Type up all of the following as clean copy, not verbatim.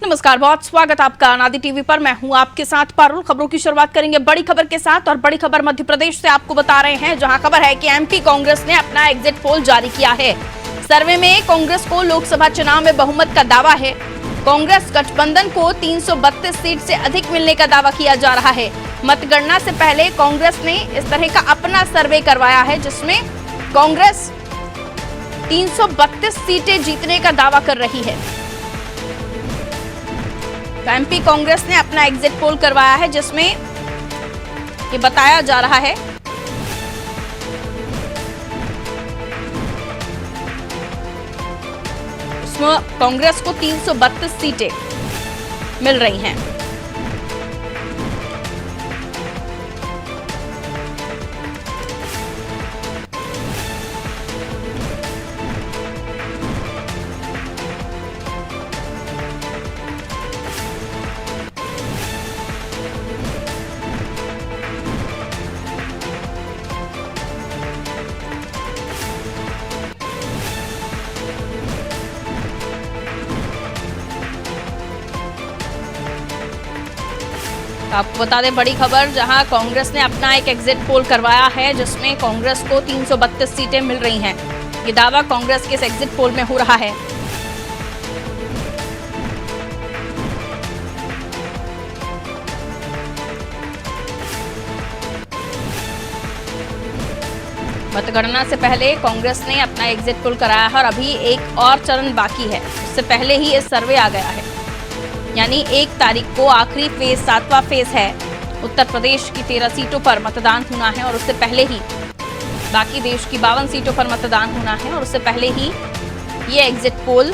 नमस्कार, बहुत स्वागत आपका अनादि टीवी पर। मैं हूं आपके साथ पारुल। खबरों की शुरुआत करेंगे बड़ी खबर के साथ और बड़ी खबर मध्य प्रदेश से आपको बता रहे हैं, जहां खबर है कि एमपी कांग्रेस ने अपना एग्जिट पोल जारी किया है। सर्वे में कांग्रेस को लोकसभा चुनाव में बहुमत का दावा है। कांग्रेस गठबंधन को 332 सीट से अधिक मिलने का दावा किया जा रहा है। मतगणना से पहले कांग्रेस ने इस तरह का अपना सर्वे करवाया है, जिसमें कांग्रेस 332 सीटें जीतने का दावा कर रही है। तो एमपी कांग्रेस ने अपना एग्जिट पोल करवाया है, जिसमें ये बताया जा रहा है इसमें कांग्रेस को 332 सीटें मिल रही हैं। आपको बता दें बड़ी खबर, जहां कांग्रेस ने अपना एक एग्जिट पोल करवाया है, जिसमें कांग्रेस को 332 सीटें मिल रही हैं। ये दावा कांग्रेस के इस एग्जिट पोल में हो रहा है। मतगणना से पहले कांग्रेस ने अपना एग्जिट पोल कराया है और अभी एक और चरण बाकी है। उससे पहले ही ये सर्वे आ गया है, यानी 1 तारीख को आखिरी फेज 7वां फेज है। उत्तर प्रदेश की 13 सीटों पर मतदान होना है और उससे पहले ही बाकी देश की 52 सीटों पर मतदान होना है और उससे पहले ही ये एग्जिट पोल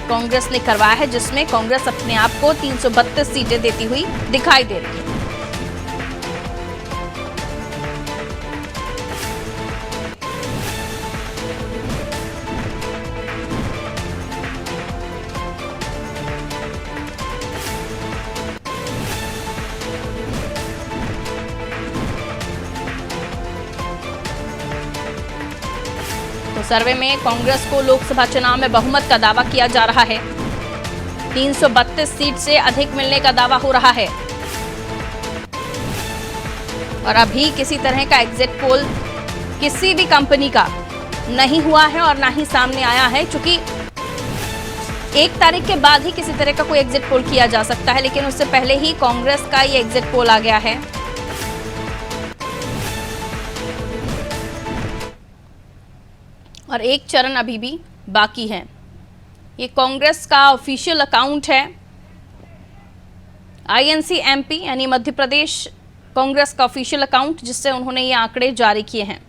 कांग्रेस ने करवाया है, जिसमें कांग्रेस अपने आप को 332 सीटें देती हुई दिखाई दे रही है। तो सर्वे में कांग्रेस को लोकसभा चुनाव में बहुमत का दावा किया जा रहा है। 332 सीट से अधिक मिलने का दावा हो रहा है और अभी किसी तरह का एग्जिट पोल किसी भी कंपनी का नहीं हुआ है और ना ही सामने आया है, क्योंकि 1 तारीख के बाद ही किसी तरह का कोई एग्जिट पोल किया जा सकता है, लेकिन उससे पहले ही कांग्रेस का ये एग्जिट पोल आ गया है। और एक चरण अभी भी बाकी है। ये कांग्रेस का ऑफिशियल अकाउंट है, INC-MP यानी मध्य प्रदेश कांग्रेस का ऑफिशियल अकाउंट, जिससे उन्होंने ये आंकड़े जारी किए हैं।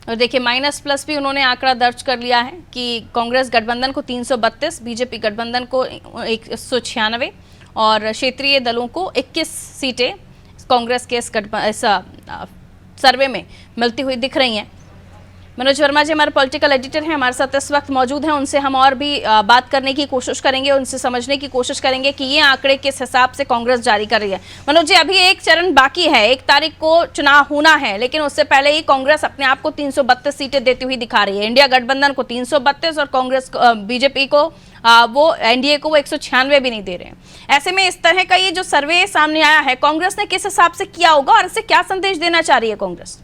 और देखिए माइनस प्लस भी उन्होंने आंकड़ा दर्ज कर लिया है कि कांग्रेस गठबंधन को 332, बीजेपी गठबंधन को 196 और क्षेत्रीय दलों को 21 सीटें कांग्रेस के इस सर्वे में मिलती हुई दिख रही हैं। मनोज वर्मा जी हमारे पॉलिटिकल एडिटर हैं, हमारे साथ इस वक्त मौजूद हैं। उनसे हम और भी बात करने की कोशिश करेंगे, उनसे समझने की कोशिश करेंगे कि ये आंकड़े किस हिसाब से कांग्रेस जारी कर रही है। मनोज जी, अभी एक चरण बाकी है, 1 तारीख को चुनाव होना है, लेकिन उससे पहले ही कांग्रेस अपने आप को 332 सीटें देती हुई दिखा रही है। इंडिया गठबंधन को 332 और कांग्रेस बीजेपी को वो एनडीए को वो 196 भी नहीं दे रहे हैं। ऐसे में इस तरह का ये जो सर्वे सामने आया है, कांग्रेस ने किस हिसाब से किया होगा और इससे क्या संदेश देना चाह रही है कांग्रेस?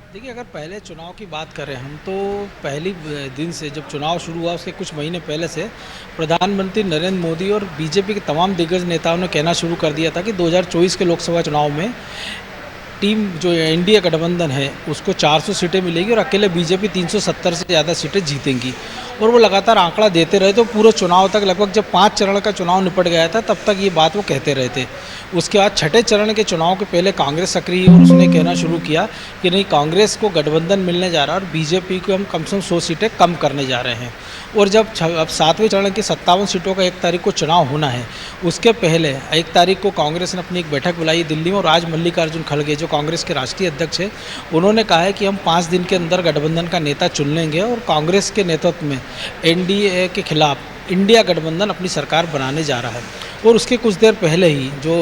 देखिए, अगर पहले चुनाव की बात करें हम, तो पहली दिन से जब चुनाव शुरू हुआ उसके कुछ महीने पहले से प्रधानमंत्री नरेंद्र मोदी और बीजेपी के तमाम दिग्गज नेताओं ने कहना शुरू कर दिया था कि 2024 के लोकसभा चुनाव में टीम जो एनडीए गठबंधन है उसको 400 सीटें मिलेगी और अकेले बीजेपी 370 से ज़्यादा सीटें जीतेंगी। और वो लगातार आंकड़ा देते रहे, तो पूरे चुनाव तक लगभग जब 5 चरण का चुनाव निपट गया था तब तक ये बात वो कहते रहे थे। उसके बाद 6ठे चरण के चुनाव के पहले कांग्रेस सक्रिय और उसने कहना शुरू किया कि नहीं, कांग्रेस को गठबंधन मिलने जा रहा है और बीजेपी को हम कम से कम 100 सीटें कम करने जा रहे हैं। और जब अब 7वें चरण की 57 सीटों का 1 तारीख को चुनाव होना है, उसके पहले 1 तारीख को कांग्रेस ने अपनी एक बैठक बुलाई दिल्ली में और आज मल्लिकार्जुन खड़गे जो कांग्रेस के राष्ट्रीय अध्यक्ष है, उन्होंने कहा है कि हम 5 दिन के अंदर गठबंधन का नेता चुन लेंगे और कांग्रेस के नेतृत्व में एनडीए के खिलाफ इंडिया गठबंधन अपनी सरकार बनाने जा रहा है। और उसके कुछ देर पहले ही जो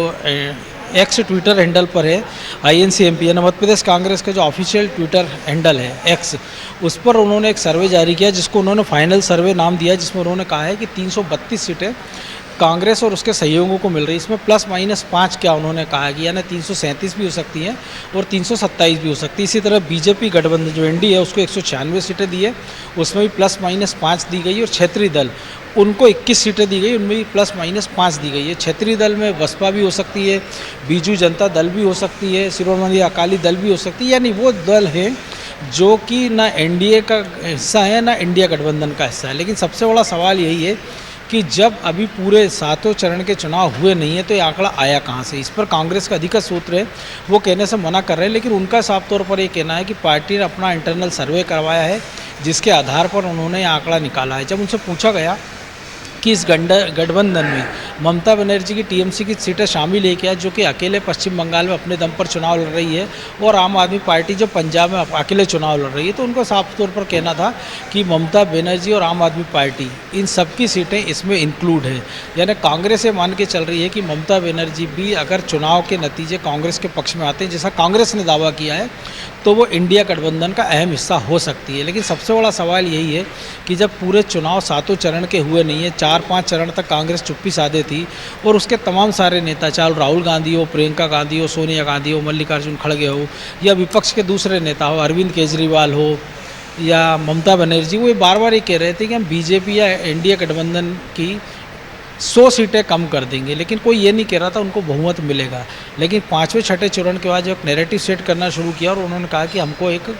एक्स ट्विटर हैंडल पर है INCMP यानी मध्य प्रदेश कांग्रेस का जो ऑफिशियल ट्विटर हैंडल है एक्स, उस पर उन्होंने एक सर्वे जारी किया जिसको उन्होंने फाइनल सर्वे नाम दिया, जिसमें उन्होंने कहा है कि 332 सीटें कांग्रेस और उसके सहयोगों को मिल रही है। इसमें ±5 क्या उन्होंने कहा कि यानी 337 भी हो सकती हैं और 327 भी हो सकती है। इसी तरह बीजेपी गठबंधन जो NDA है उसको 196 सीटें दी है, उसमें भी ±5 दी गई, और क्षेत्रीय दल उनको 21 सीटें दी गई, उनमें भी ±5 दी गई है। क्षेत्रीय दल में बसपा भी हो सकती है, बीजू जनता दल भी हो सकती है, शिरोमणि अकाली दल भी हो सकती है, यानी वो दल हैं जो कि ना NDA का हिस्सा है ना इंडिया गठबंधन का हिस्सा है। लेकिन सबसे बड़ा सवाल यही है कि जब अभी पूरे 7 चरण के चुनाव हुए नहीं है तो ये आंकड़ा आया कहाँ से। इस पर कांग्रेस का अधिकृत सूत्र है वो कहने से मना कर रहे हैं, लेकिन उनका साफ तौर पर ये कहना है कि पार्टी ने अपना इंटरनल सर्वे करवाया है जिसके आधार पर उन्होंने ये आंकड़ा निकाला है। जब उनसे पूछा गया कि इस गठबंधन में ममता बनर्जी की TMC की सीटें शामिल है क्या, जो कि अकेले पश्चिम बंगाल में अपने दम पर चुनाव लड़ रही है, और आम आदमी पार्टी जो पंजाब में अकेले चुनाव लड़ रही है, तो उनको साफ तौर पर कहना था कि ममता बनर्जी और आम आदमी पार्टी इन सबकी सीटें इसमें इंक्लूड है। यानी कांग्रेस ये मान के चल रही है कि ममता बनर्जी भी अगर चुनाव के नतीजे कांग्रेस के पक्ष में आते हैं, जैसा कांग्रेस ने दावा किया है, तो वो इंडिया गठबंधन का अहम हिस्सा हो सकती है। लेकिन सबसे बड़ा सवाल यही है कि जब पूरे चुनाव 7 चरण के हुए नहीं है, 4-5 चरण तक कांग्रेस चुप्पी साधे थी, और उसके तमाम सारे नेता, चाहे राहुल गांधी हो, प्रियंका गांधी हो, सोनिया गांधी हो, मल्लिकार्जुन खड़गे हो, या विपक्ष के दूसरे नेता हो, अरविंद केजरीवाल हो या ममता बनर्जी, वो बार बार ये कह रहे थे कि हम बीजेपी या इंडिया गठबंधन की 100 सीटें कम कर देंगे, लेकिन कोई ये नहीं कह रहा था उनको बहुमत मिलेगा। लेकिन 5वें-6ठे चरण के बाद जब एक नैरेटिव सेट करना शुरू किया और उन्होंने कहा कि हमको एक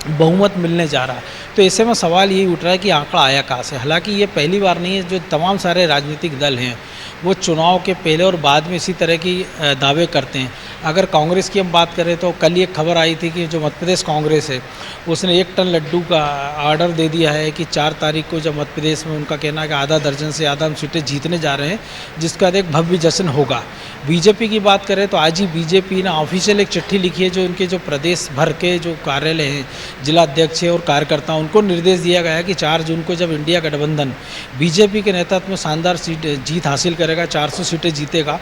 बहुमत मिलने जा रहा है, तो ऐसे में सवाल यही उठ रहा है कि आंकड़ा आया कहाँ से। हालांकि ये पहली बार नहीं है, जो तमाम सारे राजनीतिक दल हैं वो चुनाव के पहले और बाद में इसी तरह की दावे करते हैं। अगर कांग्रेस की हम बात करें तो कल एक खबर आई थी कि जो मध्य प्रदेश कांग्रेस है उसने 1 टन लड्डू का ऑर्डर दे दिया है कि 4 तारीख को जब मध्य प्रदेश में उनका कहना है कि आधा दर्जन से ज़्यादा हम सीटें जीतने जा रहे हैं, जिसका एक भव्य जश्न होगा। बीजेपी की बात करें तो आज ही बीजेपी ने ऑफिशियल एक चिट्ठी लिखी है, जो उनके जो प्रदेश भर के जो कार्यालय हैं, जिला अध्यक्ष और कार्यकर्ता, उनको निर्देश दिया गया है कि 4 जून को जब इंडिया गठबंधन बीजेपी के नेतृत्व में शानदार जीत हासिल करेगा, 400 सीटें जीतेगा,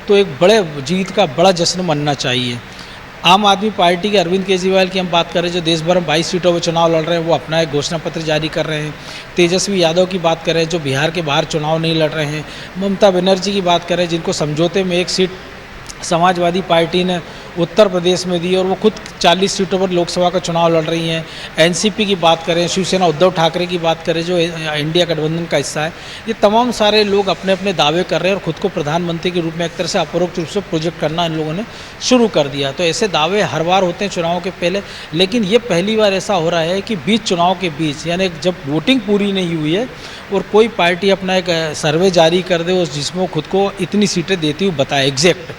तो एक बड़े जीत का बड़ा जश्न मनना चाहिए। आम आदमी पार्टी के अरविंद केजरीवाल की हम बात करें, जो देश भर में 22 सीटों पर चुनाव लड़ रहे हैं, वो अपना एक घोषणा पत्र जारी कर रहे हैं। तेजस्वी यादव की बात करें जो बिहार के बाहर चुनाव नहीं लड़ रहे हैं। ममता बनर्जी की बात करें जिनको समझौते में 1 सीट समाजवादी पार्टी ने उत्तर प्रदेश में दी और वो खुद 40 सीटों पर लोकसभा का चुनाव लड़ रही हैं। NCP की बात करें, शिवसेना उद्धव ठाकरे की बात करें जो इंडिया गठबंधन का हिस्सा है, ये तमाम सारे लोग अपने अपने दावे कर रहे हैं और खुद को प्रधानमंत्री के रूप में एक तरह से अपरोक्ष रूप से प्रोजेक्ट करना इन लोगों ने शुरू कर दिया। तो ऐसे दावे हर बार होते हैं चुनाव के पहले, लेकिन ये पहली बार ऐसा हो रहा है कि बीच चुनाव के बीच, यानी जब वोटिंग पूरी नहीं हुई है और कोई पार्टी अपना एक सर्वे जारी कर दे उस जिसमें खुद को इतनी सीटें देती हुई बताए एग्जैक्ट,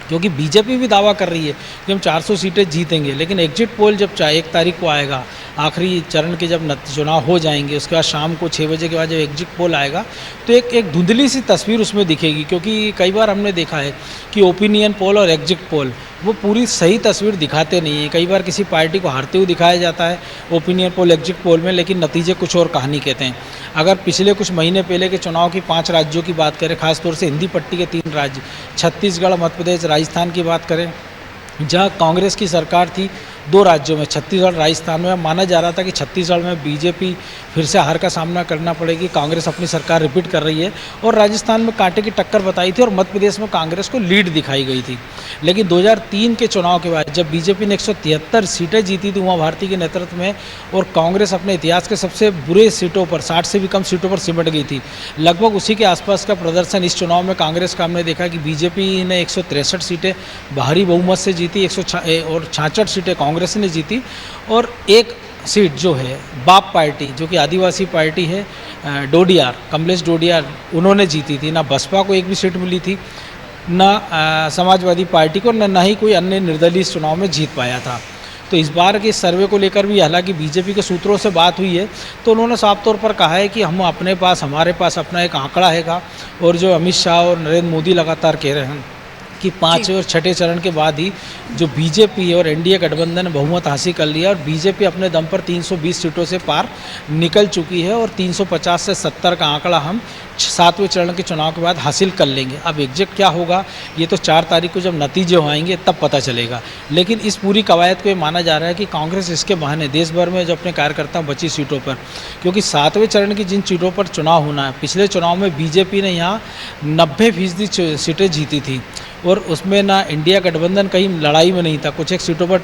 क्योंकि बीजेपी भी दावा कर रही है कि हम 400 सीटें जीतेंगे, लेकिन एग्जिट पोल जब 1 तारीख को आएगा, आखिरी चरण के जब चुनाव हो जाएंगे, उसके बाद शाम को 6 बजे के बाद जब एग्जिट पोल आएगा तो एक धुंधली सी तस्वीर उसमें दिखेगी। क्योंकि कई बार हमने देखा है कि ओपिनियन पोल और एग्जिट पोल वो पूरी सही तस्वीर दिखाते नहीं हैं। कई बार किसी पार्टी को हारते हुए दिखाया जाता है ओपिनियन पोल, एग्जिट पोल में, लेकिन नतीजे कुछ और कहानी कहते हैं। अगर पिछले कुछ महीने पहले के चुनाव की 5 राज्यों की बात करें, खासतौर से हिंदी पट्टी के 3 राज्य छत्तीसगढ़, मध्य प्रदेश, राजस्थान की बात करें, जहां कांग्रेस की सरकार थी 2 राज्यों में, छत्तीसगढ़, राजस्थान में, माना जा रहा था कि छत्तीसगढ़ में बीजेपी फिर से हार का सामना करना पड़ेगी, कांग्रेस अपनी सरकार रिपीट कर रही है, और राजस्थान में कांटे की टक्कर बताई थी और मध्य प्रदेश में कांग्रेस को लीड दिखाई गई थी। लेकिन 2003 के चुनाव के बाद जब बीजेपी ने 173 सीटें जीती थी उमा भारती के नेतृत्व में, और कांग्रेस अपने इतिहास के सबसे बुरे सीटों पर, 60 से भी कम सीटों पर सिमट गई थी, लगभग उसी के आसपास का प्रदर्शन इस चुनाव में कांग्रेस का हमने देखा कि बीजेपी ने 163 सीटें भारी बहुमत से जीती, 166 सीटें कांग्रेस ने जीती, और 1 सीट जो है बाप पार्टी, जो कि आदिवासी पार्टी है, डोडियार, कमलेश डोडियार, उन्होंने जीती थी। ना बसपा को एक भी सीट मिली थी, ना समाजवादी पार्टी को, ना ही कोई अन्य निर्दलीय इस चुनाव में जीत पाया था। तो इस बार के सर्वे को लेकर भी हालांकि बीजेपी के सूत्रों से बात हुई है तो उन्होंने साफ तौर पर कहा है कि हमारे पास अपना एक आंकड़ा हैगा, और जो अमित शाह और नरेंद्र मोदी लगातार कह रहे हैं कि पाँचवें और छठे चरण के बाद ही जो बीजेपी और एनडीए गठबंधन ने बहुमत हासिल कर लिया और बीजेपी अपने दम पर 320 सीटों से पार निकल चुकी है और 350 से 70 का आंकड़ा हम 7वें चरण के चुनाव के बाद हासिल कर लेंगे। अब एग्जैक्ट क्या होगा ये तो 4 तारीख को जब नतीजे आएंगे तब पता चलेगा, लेकिन इस पूरी कवायद को ये माना जा रहा है कि कांग्रेस इसके बहाने देश भर में जो अपने कार्यकर्ता बची सीटों पर, क्योंकि 7वें चरण की जिन सीटों पर चुनाव होना है, पिछले चुनाव में बीजेपी ने यहाँ 90% सीटें जीती थी और उसमें ना इंडिया गठबंधन कहीं लड़ाई में नहीं था। कुछ एक सीटों पर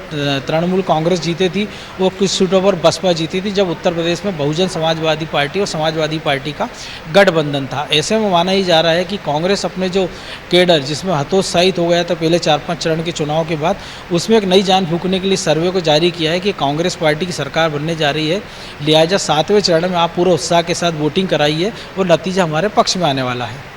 तृणमूल कांग्रेस जीती थी और कुछ सीटों पर बसपा जीती थी, जब उत्तर प्रदेश में बहुजन समाजवादी पार्टी और समाजवादी पार्टी का गठबंधन था। ऐसे में माना ही जा रहा है कि कांग्रेस अपने जो केडर जिसमें हतोत्साहित हो गया था पहले 4-5 चरण के चुनाव के बाद, उसमें एक नई जान फूंकने के लिए सर्वे को जारी किया है कि कांग्रेस पार्टी की सरकार बनने जा रही है, लिहाजा 7वें चरण में आप पूरे उत्साह के साथ वोटिंग कराइए और नतीजा हमारे पक्ष में आने वाला है।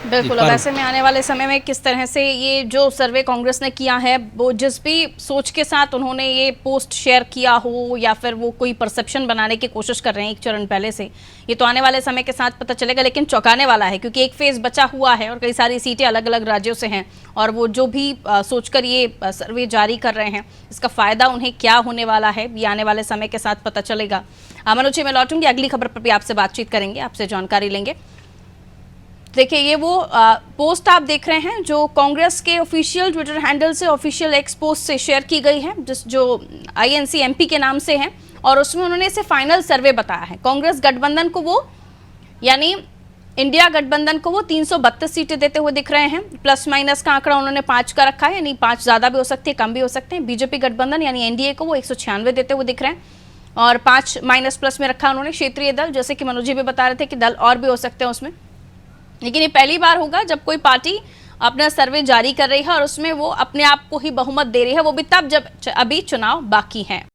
बिल्कुल। अब ऐसे में आने वाले समय में किस तरह से ये जो सर्वे कांग्रेस ने किया है, वो जिस भी सोच के साथ उन्होंने ये पोस्ट शेयर किया हो या फिर वो कोई परसेप्शन बनाने की कोशिश कर रहे हैं एक चरण पहले से, ये तो आने वाले समय के साथ पता चलेगा। लेकिन चौंकाने वाला है क्योंकि एक फेज बचा हुआ है और कई सारी सीटें अलग अलग राज्यों से हैं और वो जो भी सोचकर ये सर्वे जारी कर रहे हैं, इसका फायदा उन्हें क्या होने वाला है ये आने वाले समय के साथ पता चलेगा। मनोज जी, मैं लौटूंगी, अगली खबर पर भी आपसे बातचीत करेंगे, आपसे जानकारी लेंगे। देखिए, ये वो पोस्ट आप देख रहे हैं जो कांग्रेस के ऑफिशियल ट्विटर हैंडल से, ऑफिशियल एक्स पोस्ट से शेयर की गई है, जो INC MP के नाम से है और उसमें उन्होंने इसे फाइनल सर्वे बताया है। कांग्रेस गठबंधन को वो, यानी इंडिया गठबंधन को वो 332 सीटें देते हुए दिख रहे हैं। प्लस माइनस का आंकड़ा उन्होंने 5 का रखा है, यानी 5 ज़्यादा भी हो सकती है, कम भी हो सकते हैं। बीजेपी गठबंधन यानी NDA को वो 196 देते हुए दिख रहे हैं और 5 माइनस प्लस में रखा उन्होंने क्षेत्रीय दल, जैसे कि मनोज जी भी बता रहे थे कि दल और भी हो सकते हैं उसमें। लेकिन ये पहली बार होगा जब कोई पार्टी अपना सर्वे जारी कर रही है और उसमें वो अपने आप को ही बहुमत दे रही है, वो भी तब जब अभी चुनाव बाकी हैं।